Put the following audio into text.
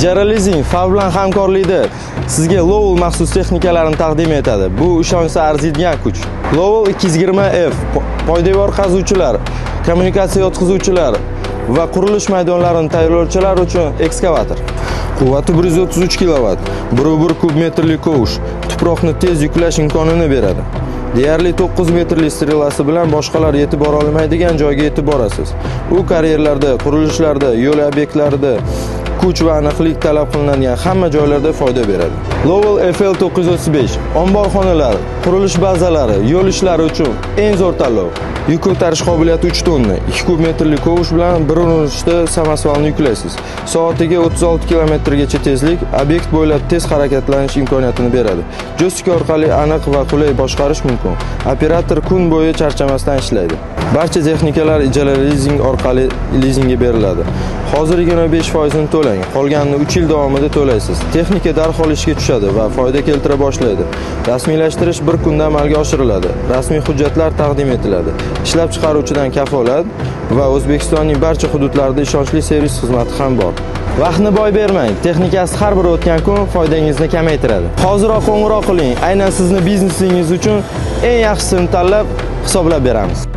Ijara lizing FAV bilan hamkorlikda sizga Lowell maxsus texnikalarini taqdim etadi. Bu ishonchga arziydigan kuch. Lowell 220F poydevor qazuvchilar, kommunikatsiya yotqizuvchilar va qurilish maydonlarini tayyorlovchilar uchun ekskavator. Quvvati 133 kW, 1,1 kub metrli kovush, tuproqni tez yuklash imkonini beradi. Deyarli 9 metrli strelasi bilan boshqalar yetib bora olmaydigan joyga yetib borasiz. U karyerlarda, qurilishlarda, yo'l obyektlarida kuch va aniqlik talab qilinadigan hamma joylarda foyda beradi. Lowell FL935 omborxonalar, qurilish bazalari, yo'l ishlari uchun eng zo'r tanlov. Yuk ko'tarish qobiliyati 3 tonna, 2 kub metrli kovush bilan bir urinishda samosvalni yuklaysiz. Soatiga 36 km-gacha tezlik, obyekt bo'ylab tez harakatlanish imkoniyatini beradi. Joystick orqali aniq va qulay boshqarish mumkin. Operator kun bo'yi charchamasdan ishlaydi. Barcha texnikalar ijara lizing orqali lizingga beriladi. Hozir 25% ni to'lang, qolganini 3 yil davomida to'laysiz. Texnika darhol ishga tushadi va foyda keltira boshlaydi. Rasmiylashtirish bir kunda amalga oshiriladi. Rasmiy hujjatlar taqdim etiladi. Ishlab chiqaruvchidan kafolat va O'zbekistonning barcha hududlarida ishonchli servis xizmati ham bor. Vaqtni boy bermang. Texnikasi har bir o'tgan kun foydangizni kamaytiradi. Hoziroq qo'ng'iroq qiling. Aynan sizni biznesingiz uchun eng yaxshisini tanlab hisoblab beramiz.